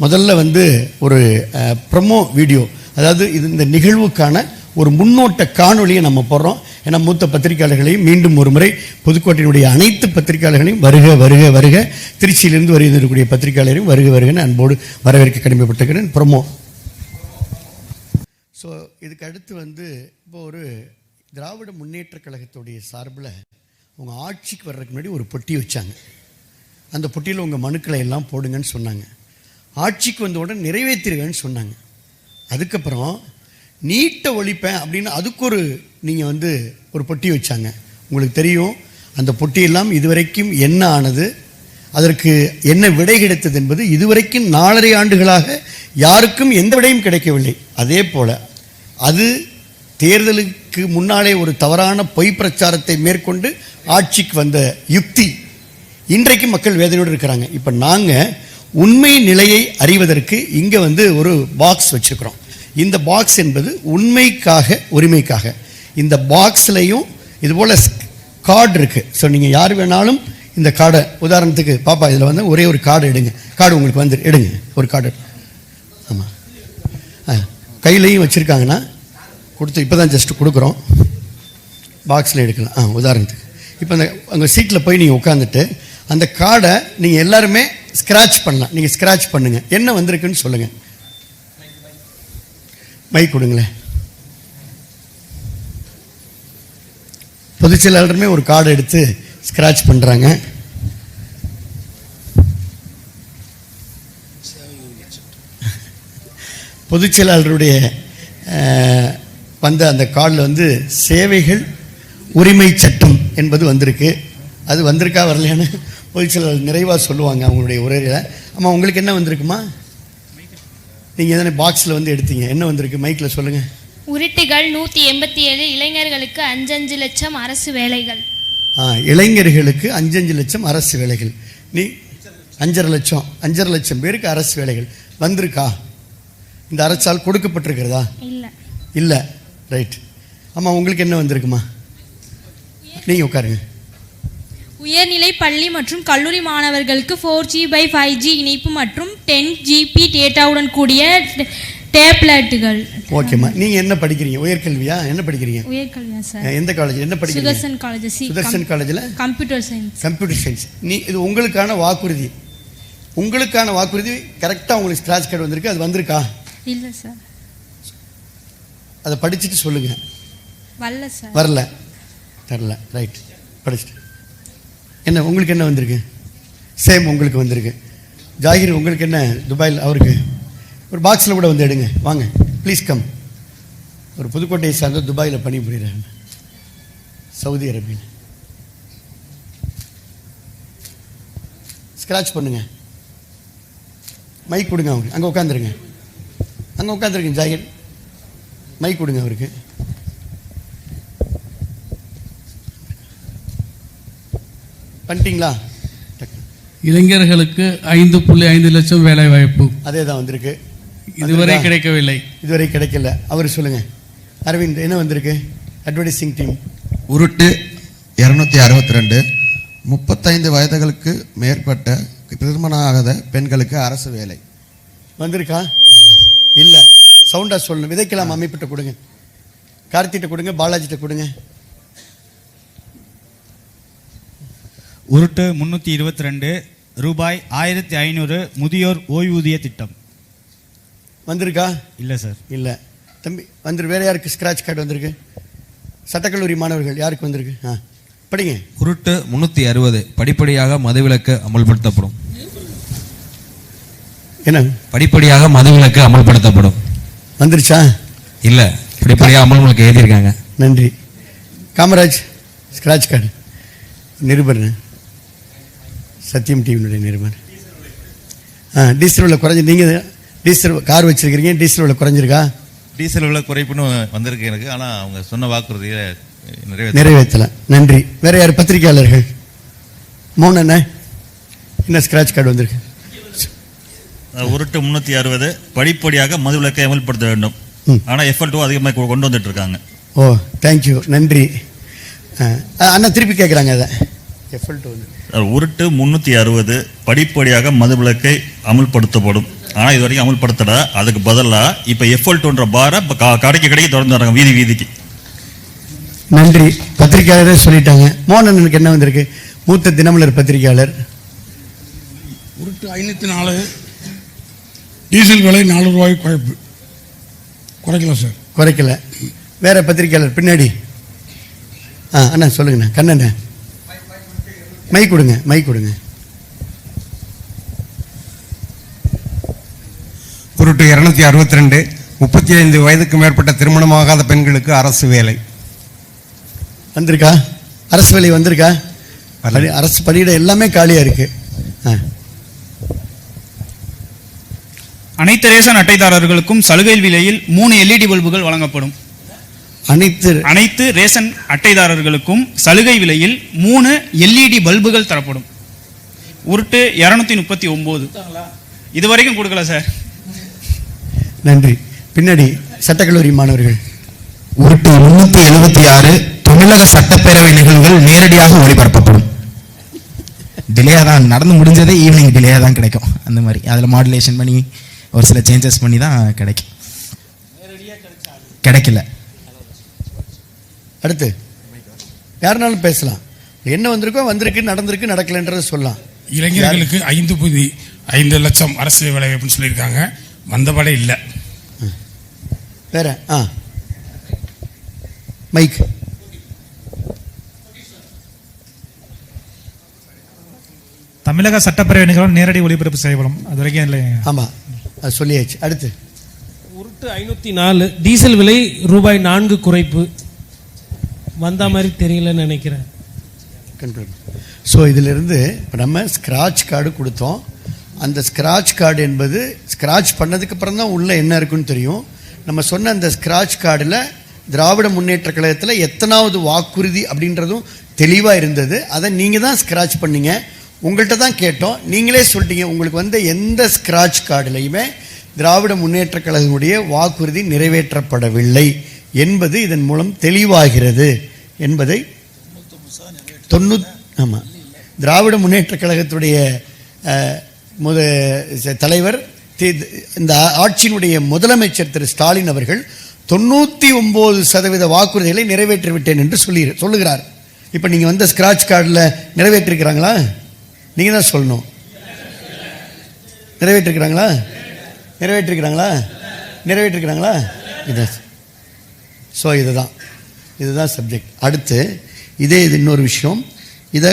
முதல்ல வந்து ஒரு ப்ரொமோ வீடியோ, அதாவது இது இந்த நிகழ்வுக்கான ஒரு முன்னோட்ட காணொலியை நம்ம போடுறோம். ஏன்னா மூத்த பத்திரிகையாளர்களையும் மீண்டும் ஒரு முறை புதுக்கோட்டையினுடைய அனைத்து பத்திரிகையாளர்களையும் வருக வருக வருக, திருச்சியிலிருந்து வருகின்றக்கூடிய பத்திரிகையாளரையும் வருக வருகன்னு அன்போடு வரவேற்க கடமைப்பட்டிருக்கிறேன். ப்ரொமோ. ஸோ இதுக்கு அடுத்து வந்து இப்போ ஒரு திராவிட முன்னேற்ற கழகத்துடைய சார்பில் அவங்க ஆட்சிக்கு வர்றதுக்கு முன்னாடி ஒரு பொட்டி வச்சாங்க. அந்த பொட்டியில் உங்கள் மனுக்களை எல்லாம் போடுங்கன்னு சொன்னாங்க. ஆட்சிக்கு வந்த உடனே நிறைவேற்றிடுவேன்னு சொன்னாங்க. அதுக்கப்புறம் நீட்டை ஒழிப்பேன் அப்படின்னு அதுக்கு நீங்கள் வந்து ஒரு பொட்டி வச்சாங்க. உங்களுக்கு தெரியும் அந்த பொட்டியெல்லாம் இதுவரைக்கும் என்ன ஆனது, அதற்கு என்ன விடை கிடைத்தது என்பது இதுவரைக்கும் 4.5 ஆண்டுகளாக யாருக்கும் எந்த விடையும் கிடைக்கவில்லை. அதே போல் அது தேர்தலுக்கு முன்னாலே ஒரு தவறான பொய் பிரச்சாரத்தை மேற்கொண்டு ஆட்சிக்கு வந்த யுக்தி. இன்றைக்கு மக்கள் வேதனையோடு இருக்கிறாங்க. இப்போ நாங்கள் உண்மை நிலையை அறிவதற்கு இங்கே வந்து ஒரு பாக்ஸ் வச்சுருக்கிறோம். இந்த பாக்ஸ் என்பது உண்மைக்காக உரிமைக்காக. இந்த பாக்ஸ்லையும் இதுபோல் கார்டு இருக்குது. ஸோ நீங்கள் யார் வேணாலும் இந்த கார்டை, உதாரணத்துக்கு பாப்பா இதில் வந்து ஒரே ஒரு கார்டு எடுங்க. கார்டு உங்களுக்கு வந்து எடுங்க, ஒரு கார்டு. ஆமாம், கையிலையும் வச்சுருக்காங்கன்னா கொடுத்து இப்போ தான் ஜஸ்ட்டு கொடுக்குறோம். பாக்ஸில் எடுக்கலாம். உதாரணத்துக்கு இப்போ அந்த அங்கே சீட்டில் போய் நீங்கள் உட்காந்துட்டு அந்த கார்டை நீங்கள் எல்லாருமே ஸ்க்ராட்ச் பண்ணலாம். நீங்கள் ஸ்க்ராட்ச் பண்ணுங்கள், என்ன வந்திருக்குன்னு சொல்லுங்கள். மைக் கொடுங்களேன். பொதுச் செயலாளருமே ஒரு கார்டு எடுத்து ஸ்க்ராட்ச் பண்ணுறாங்க. பொதுச் செயலாளருடைய வந்த அந்த கார்டில் வந்து சேவைகள் உரிமை சட்டம் என்பது வந்திருக்கு. அது வந்திருக்கா வரலையான்னு பொதுச் செயலாளர் நிறைவாக சொல்லுவாங்க அவங்களுடைய உரையில். ஆமாம், உங்களுக்கு என்ன வந்திருக்குமா? நீங்கள் எதனா பாக்ஸில் வந்து எடுத்தீங்க, என்ன வந்திருக்கு மைக்கில் சொல்லுங்கள். உருட்டுகள் 187, இளைஞர்களுக்கு 5 லட்சம் அரசு வேலைகள். இளைஞர்களுக்கு 5 லட்சம் அரசு வேலைகள். நீ 5.5 லட்சம் பேருக்கு அரசு வேலைகள் வந்திருக்கா? இந்த அரசால் கொடுக்கப்பட்டிருக்கிறதா? இல்லை. ரைட். ஆமாம், உங்களுக்கு என்ன வந்திருக்குமா? நீங்கள் உட்காருங்க. உயர்நிலை பள்ளி மற்றும் கல்லூரி மாணவர்களுக்கு 4G/5G இணைப்பு மற்றும் 10 GB டேட்டாவுடன் கூடிய டேப்லெட்டுகள். ஓகேம்மா, நீங்கள் என்ன படிக்கிறீங்க? உயர்கல்வியா? என்ன படிக்கிறீங்க? உயர்கல்வியா சார். எந்த காலேஜ் என்ன படிக்கிறீங்க? சுதர்சன் காலேஜ். சுதர்சன் காலேஜில் கம்ப்யூட்டர் சயின்ஸ். நீ இது உங்களுக்கான வாக்குறுதி. கரெக்டாக உங்களுக்கு ஸ்க்ராட்ச் கார்டு வந்திருக்கு. அது வந்திருக்கா? இல்லை சார். அதை படிச்சுட்டு சொல்லுங்கள். வரல. தரல. ரைட். படிச்சுட்டு என்ன உங்களுக்கு என்ன வந்திருக்கு? சேம் உங்களுக்கு வந்திருக்கு. ஜாகிர் உங்களுக்கு என்ன? துபாயில் அவருக்கு ஒரு பாக்ஸில் கூட வந்து எடுங்க. வாங்க ப்ளீஸ் கம். ஒரு புதுக்கோட்டையை சார்ந்த துபாயில் பணிபுரிகிறாங்க, சவுதி அரேபியில். ஸ்க்ராட்ச் பண்ணுங்க. மைக் கொடுங்க அவருக்கு. அங்கே உட்காந்துருங்க. ஜாகிர் மைக் கொடுங்க அவருக்கு. பண்ணிட்டீங்களா? இளைஞர்களுக்கு 5.5 லட்சம் வேலை வாய்ப்பு. அதே தான் வந்திருக்கு. இதுவரை கிடைக்கவில்லை. இதுவரை கிடைக்கல. அவர் சொல்லுங்க. அரவிந்த் என்ன வந்திருக்கு? Advertising team. உருட்டு 262, 35 வயதுகளுக்கு மேற்பட்ட திருமணம் ஆகாத பெண்களுக்கு அரசு வேலை வந்திருக்கா? இல்லை. சவுண்டா சொல்லணும். விதைக்கலாம் அமைப்பிட்ட கொடுங்க, கார்த்திகிட்ட கொடுங்க, பாலாஜிட்ட கொடுங்க. உருட்டு 322, ரூபாய் 1500 முதியோர் ஓய்வூதிய திட்டம் வந்திருக்கா? இல்லை சார். இல்லை தம்பி. வேற யாருக்கு ஸ்க்ராட்ச் கார்டு வந்திருக்கு? சட்டக்கல்லூரி மாணவர்கள் யாருக்கு வந்திருக்கு? படிங்க. உருட்டு 360, படிப்படியாக மதுவிலக்கு அமல்படுத்தப்படும். என்ன? படிப்படியாக மதுவிலக்கு அமல்படுத்தப்படும். வந்துருச்சா? இல்லை, படிப்படியாக அமல்களுக்கு எழுதியிருக்காங்க. நன்றி. Kamaraj scratch card. நிருபர் சத்தியம் டிவியினுடைய நிருபர். டீசல் விலை குறைஞ்சி, நீங்கள் டீசல் கார் வச்சிருக்கிறீங்க, டீசல் விலை குறைஞ்சிருக்கா? டீசல் விலை குறைப்புன்னு வந்திருக்கு எனக்கு. ஆனால் அவங்க சொன்ன வாக்குறுதியை நிறைவேற்றலை. நன்றி. வேற யார் பத்திரிகையாளர்கள்? மௌன என்ன ஸ்க்ராட்ச் கார்டு வந்திருக்கு? உருட்டு 360, படிப்படியாக மதுவிலக்கை அமல்படுத்த வேண்டும். ஆனால் எஃப்எல்2 அதிகமாக கொண்டு வந்துட்டு இருக்காங்க. ஓ, தேங்க்யூ, நன்றி. அண்ணா திருப்பி கேட்குறாங்க. அதை எஃப்எல்2 உருட்டு 360, படிப்படியாக மதுவிலக்கை அமல்படுத்தப்படும். ஆனா இது வரைக்கும் அமல்படுத்தல. அதுக்கு பதிலா இப்ப FL2ன்ற பாரை கடைக்கு திறந்து வராங்க, வீதி வீதிக்கு. நன்றி. பத்திரிகையாளரே சொல்லிட்டாங்க. மோகனனுக்கு என்ன வந்திருக்கு? மூத்த தினமலர் பத்திரிகையாளர். உருட்டு 504 டீசல் விலை 4 ரூபாய் குறைக்கல சார். குறைக்கல. வேற பத்திரிகையாளர் பின்னாடி. அண்ணா சொல்லுங்கண்ணா. கண்ணண்ணா மைக் கொடுங்க, மைக் கொடுங்க. உருட்டு 262 35 வயதுக்கு மேற்பட்ட திருமணமாகாத பெண்களுக்கு அரசு வேலை வந்திருக்கா? அரசு வேலை வந்திருக்கா? அரசு பணியிட எல்லாமே காலியா இருக்கு. அனைத்து ரேஷன் அட்டைதாரர்களுக்கும் சலுகை விலையில் 3 LED பல்புகள் வழங்கப்படும். அனைத்து ரேஷன் அட்டைதாரர்களுக்கும் சலுகை விலையில் 3 LED பல்புகள் தரப்படும். உருட்டு 239 இதுவரைக்கும் கொடுக்கல சார். நன்றி. பின்னாடி சட்டக்கல்லூரி மாணவர்கள். உருட்டு 376 தமிழக சட்டப்பேரவை நிகழ்வுகள் நேரடியாக ஒளிபரப்பப்படும். டிலேயா தான் நடந்து முடிஞ்சதே, ஈவினிங் டிலேயா தான் கிடைக்கும். அந்த மாதிரி அதில் மாடுலேஷன் பண்ணி ஒரு சில சேஞ்சஸ் பண்ணி தான் கிடைக்கும். கிடைக்கல. அடுத்து யாருனாலும் பேசலாம். என்ன வந்திருக்கோ வந்திருக்கு, நடந்திருக்கு, நடக்கலன்றது சொல்லலாம். இளைஞர்களுக்கு 5.5 லட்சம் அரசு வேலை வாய்ப்புன்னு சொல்லியிருக்காங்க. வந்தபடே இல்லை. வேற மைக். தமிழக சட்டப்பேரவை நிகழ்வு நேரடி ஒளிபரப்பு செய்யப்படும். அது வரைக்கும் இல்லை. ஆமா, அது சொல்லியாச்சு. அடுத்து உருட்டு 504 டீசல் விலை ரூபாய் 4 குறைப்பு. வந்த மாதிரி தெரியலன்னு நினைக்கிறேன். ஸோ இதிலிருந்து இப்போ நம்ம ஸ்க்ராட்ச் கார்டு கொடுத்தோம். அந்த ஸ்க்ராட்ச் கார்டு என்பது ஸ்க்ராட்ச் பண்ணதுக்கு அப்புறம் தான் உள்ள என்ன இருக்குன்னு தெரியும். நம்ம சொன்ன அந்த ஸ்க்ராட்ச் கார்டில் திராவிட முன்னேற்ற கழகத்தில் எத்தனாவது வாக்குறுதி அப்படின்றதும் தெளிவாக இருந்தது. அதை நீங்கள் தான் ஸ்க்ராட்ச் பண்ணீங்க. உங்கள்கிட்ட தான் கேட்டோம், நீங்களே சொல்லிட்டீங்க உங்களுக்கு வந்து எந்த ஸ்க்ராட்ச் கார்டுலையுமே திராவிட முன்னேற்ற கழகத்துடைய வாக்குறுதி நிறைவேற்றப்படவில்லை என்பது இதன் மூலம் தெளிவாகிறது என்பதை ஆமாம், திராவிட முன்னேற்ற கழகத்துடைய தலைவர் இந்த ஆட்சியினுடைய முதலமைச்சர் திரு ஸ்டாலின் அவர்கள் 99% வாக்குறுதிகளை நிறைவேற்றிவிட்டேன் என்று சொல்லுகிறார். இப்போ நீங்கள் வந்த ஸ்கிராட்ச் கார்டில் நிறைவேற்றிருக்கிறாங்களா? நீங்கள் தான் சொல்லணும். நிறைவேற்றிருக்கிறாங்களா? நிறைவேற்றிருக்கிறாங்களா? நிறைவேற்றிருக்கிறாங்களா? இதுதான். ஸோ இதுதான் சப்ஜெக்ட். அடுத்து இது இன்னொரு விஷயம். இதை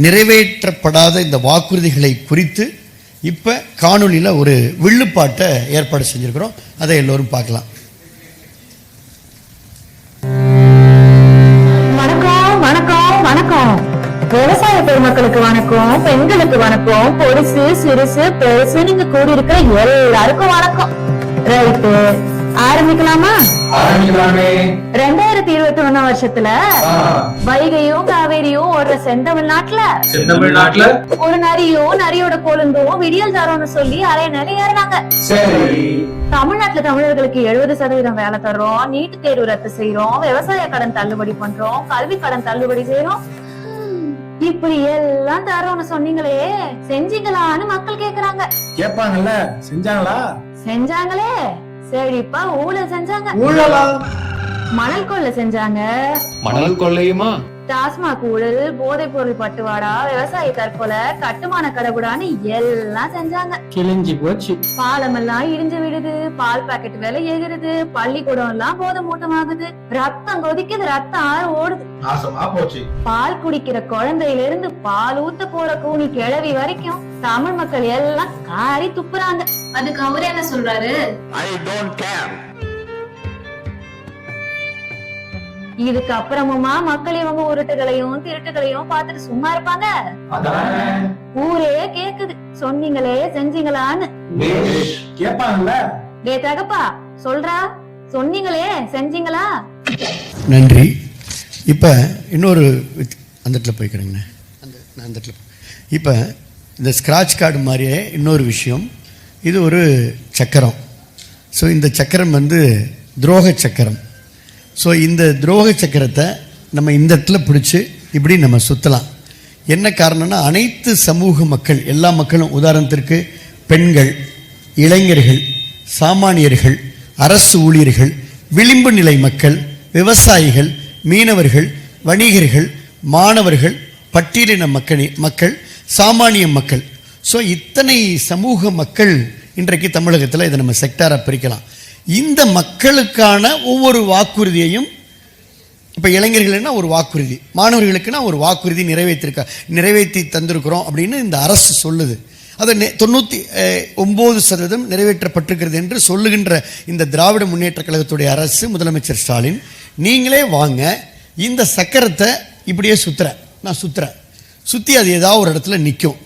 நிறைவேற்றப்படாத இந்த வாக்குறுதிகளை குறித்து இப்போ காணொலியில் ஒரு வில்லுப்பாட்டை ஏற்பாடு செஞ்சுருக்கிறோம். அதை எல்லோரும் பார்க்கலாம். வணக்கம் வணக்கம் வணக்கம். விவசாய பெருமக்களுக்கு வணக்கம், பெண்களுக்கு வணக்கம், பொடிசு சிறுசு பெருசு நீங்க கூடியிருக்கிற எல்லாருக்கும் வணக்கம். ரைட்டு, ஆரம்பிக்கலாமா? 2021 வருஷத்துல வைகையும் காவேரியும் ஓடுற செந்தமிழ்நாட்டுல ஒரு நரியோட கொழுந்தும் விடியல் தரோம்னு சொல்லி அரைய நிலை ஏறினாங்க. தமிழ்நாட்டுல தமிழர்களுக்கு 70% வேலை தர்றோம், நீட்டு தேர்வு ரத்து செய்யறோம், விவசாய கடன் தள்ளுபடி பண்றோம், கல்வி கடன் தள்ளுபடி செய்யறோம், இப்படி எல்லாம் தரோம்னு சொன்னீங்களே, செஞ்சீங்களான்னு மக்கள் கேக்குறாங்க. கேட்பாங்கல்ல, செஞ்சாங்களா? செஞ்சாங்களே. சரிப்பா, ஊழல் செஞ்சாங்க. மணல் கொள்ளை செஞ்சாங்க. மணல் கொள்ளையுமா? டாஸ்மாக் ஊழல், போதைப் பொருள் பட்டுவாடா, விவசாய தற்கொலை, கட்டுமான கடவுடான்னு எல்லாம் செஞ்சாங்க. கிழிஞ்சி போச்சு. பாலம் எல்லாம் இடிஞ்சு விடுது, பால் பாக்கெட் விலை ஏறுது, பள்ளிக்கூடம் எல்லாம் போதை மூட்டமாகுது, ரத்தம் கொதிக்குது, ரத்தம் ஆறு ஓடுது. நாசமா போச்சு. பால் குடிக்கிற குழந்தையில இருந்து பால் ஊத்த போற கூனி கிழவி வரைக்கும் தமிழ் மக்கள் எல்லாம் காரி துப்புறாங்க. அதுக்கு அவரு என்ன சொல்றாரு? I don't care. இதுக்கு அப்புறமுமா மக்கள் இவங்க உருட்டுகளையும் திருட்டுகளையும் பார்த்துட்டு சும்மா இருப்பாங்க? ஊரே கேக்குது, சொன்னீங்களே செஞ்சீங்களான்னு. கேட்பாங்கல்ல. டே தகப்பா, சொல்றா, சொன்னீங்களே செஞ்சீங்களா? நன்றி. இப்போ இன்னொரு அந்த இடத்துல போய்க்கிறேங்கண்ணே. அந்த இடத்துல இப்போ இந்த ஸ்க்ராட்ச் கார்டு மாதிரியே இன்னொரு விஷயம். இது ஒரு சக்கரம். ஸோ இந்த சக்கரம் வந்து துரோக சக்கரம். ஸோ இந்த துரோக சக்கரத்தை நம்ம இந்த இடத்துல பிடிச்சி இப்படி நம்ம சுற்றலாம். என்ன காரணம்னா, அனைத்து சமூக மக்கள், எல்லா மக்களும், உதாரணத்திற்கு பெண்கள், இளைஞர்கள், சாமானியர்கள், அரசு ஊழியர்கள், விளிம்பு நிலை மக்கள், விவசாயிகள், மீனவர்கள், வணிகர்கள், மாணவர்கள், பட்டியலின மக்கள், சாமானிய மக்கள். ஸோ இத்தனை சமூக மக்கள் இன்றைக்கு தமிழகத்தில் இதை நம்ம செக்டாராக பிரிக்கலாம். இந்த மக்களுக்கான ஒவ்வொரு வாக்குறுதியையும், இப்போ இளைஞர்கள்னா ஒரு வாக்குறுதி, மாணவர்களுக்குன்னா ஒரு வாக்குறுதி நிறைவேற்றி தந்திருக்கிறோம் அப்படின்னு இந்த அரசு சொல்லுது. அதை 99% நிறைவேற்றப்பட்டிருக்கிறது என்று சொல்லுகின்ற இந்த திராவிட முன்னேற்ற கழகத்துடைய அரசு, முதலமைச்சர் ஸ்டாலின், நீங்களே வாங்க, இந்த சக்கரத்தை இப்படியே நான் சுற்றி அது ஏதாவது ஒரு இடத்துல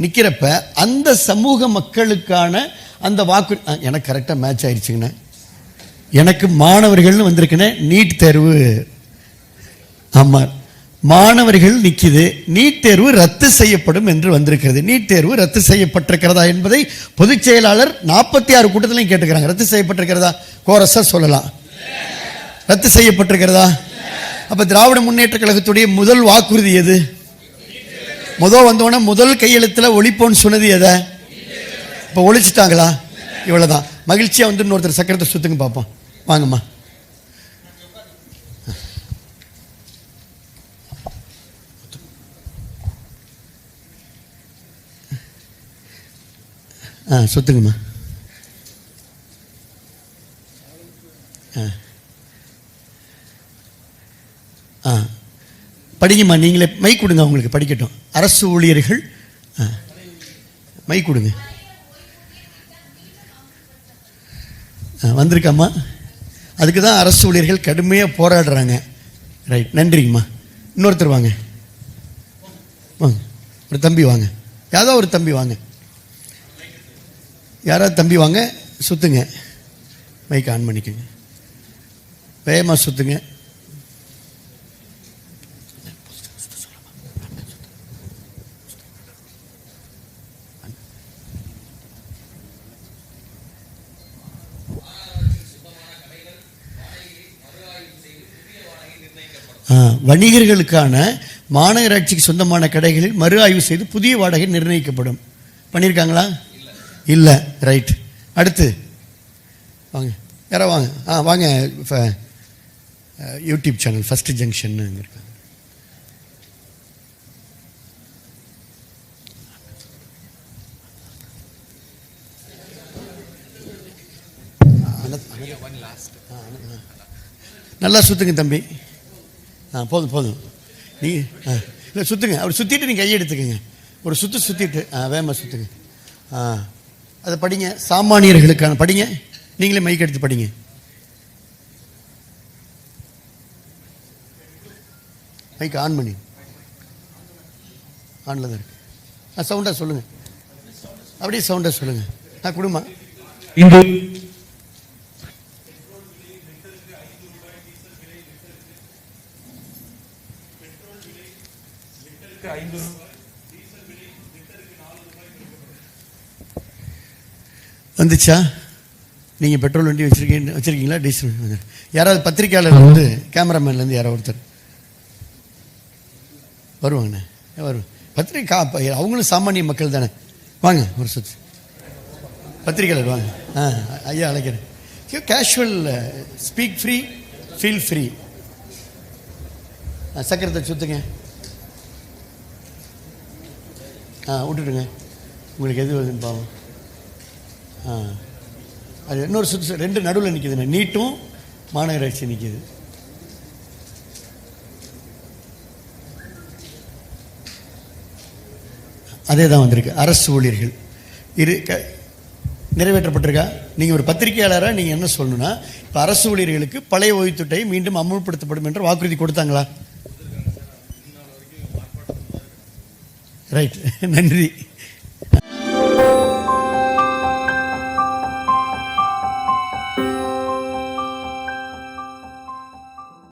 நிற்கிறப்ப அந்த சமூக மக்களுக்கான அந்த வாக்கு எனக்கு கரெக்டாக மேட்ச் ஆயிடுச்சுங்கண்ணே. எனக்கு மாணவர்கள்னு வந்திருக்குண்ணே. நீட் தேர்வு, ஆமாம், மாணவர்கள் நிற்கிது. நீட் தேர்வு ரத்து செய்யப்படும் என்று வந்திருக்கிறது. நீட் தேர்வு ரத்து செய்யப்பட்டிருக்கிறதா என்பதை பொதுச் செயலாளர் 46 கூட்டத்திலையும் கேட்டுக்கிறாங்க. ரத்து செய்யப்பட்டிருக்கிறதா? கோரஸா சொல்லலாம். ரத்து செய்யப்பட்டிருக்கிறதா? அப்ப திராவிட முன்னேற்ற கழகத்துடைய முதல் வாக்குறுதி எது? வந்தோடனே முதல் கையெழுத்தில் ஒழிப்போன்னு சொன்னது எதை? இப்போ ஒழிச்சிட்டாங்களா? இவ்வளவுதான். மகிழ்ச்சியா வந்து இன்னொருத்தர் சக்கரத்தை சுத்துங்க பார்ப்போம். வாங்கம்மா. சுத்துங்கம்மா. படிங்கம்மா. நீங்களே மைக் கொடுங்க, அவங்களுக்கு படிக்கட்டும். அரசு ஊழியர்கள் மைக் கொடுங்க. வந்திருக்காம்மா. அதுக்கு தான் அரசு ஊழியர்கள் கடுமையாக போராடுறாங்க. ரைட், நன்றிங்கம்மா. இன்னொருத்தர் வாங்க, வாங்க. ஒரு தம்பி வாங்க, யாராவது ஒரு தம்பி வாங்க, யாராவது தம்பி வாங்க. சுத்துங்க, மைக் ஆன் பண்ணிக்கோங்க, வேகமாக சுத்துங்க. வணிகர்களுக்கான மாநகராட்சிக்கு சொந்தமான கடைகளில் மறு ஆய்வு செய்து புதிய வாடகை நிர்ணயிக்கப்படும். பண்ணியிருக்காங்களா? இல்லை. ரைட். அடுத்து வாங்க, யாரோ வாங்க. வாங்க. யூடியூப் சேனல் ஃபர்ஸ்ட் ஜங்ஷன் இருக்காங்க. நல்லா சுத்துங்க தம்பி. போதும். நீ இல்லை சுற்றுங்க. அவர் சுற்றிட்டு நீங்கள் கையை எடுத்துக்கோங்க. ஒரு சுற்றிட்டு வேகமாக சுற்றுங்க. அதை படிங்க. சாமானியர்களுக்கான படிங்க. நீங்களே மைக் எடுத்து படிங்க. மைக் ஆன் பண்ணி. ஆனில் தான் இருக்கு. சவுண்டாக சொல்லுங்கள். அப்படியே சவுண்டாக சொல்லுங்கள். குடும்பம் வந்துச்சா? நீங்கள் பெட்ரோல் வண்டி வச்சுருக்கீங்களா? டீசல்? யாராவது பத்திரிக்கையாளர் வந்து கேமராமேன்லேருந்து யாராவது ஒருத்தர் வருவாங்கண்ணே. பத்திரிக்கை அவங்களும் சாமானிய மக்கள் தானே. வாங்க ஒரு சுற்று. பத்திரிக்கையாளர் வாங்க. ஐயா அழைக்கிறேன். Casual, speak free, feel free. சக்கரத்தை சுற்றுங்க. விட்டுடுங்க. உங்களுக்கு எது வருதுன்னு பாவம். அது இன்னொரு சுற்று, 2 நடுவில் நிற்கிதுண்ணே. நீட்டும் மாநகராட்சி நிற்கிது. அதே தான் வந்திருக்கு. அரசு ஊழியர்கள் நிறைவேற்றப்பட்டிருக்கா? நீங்கள் ஒரு பத்திரிகையாளராக நீங்கள் என்ன சொல்லணும்னா, இப்போ அரசு ஊழியர்களுக்கு பழைய ஓய்வுத்திட்டை மீண்டும் அமுல்படுத்தப்படும் என்று வாக்குறுதி கொடுத்தாங்களா? ரைட், நன்றி.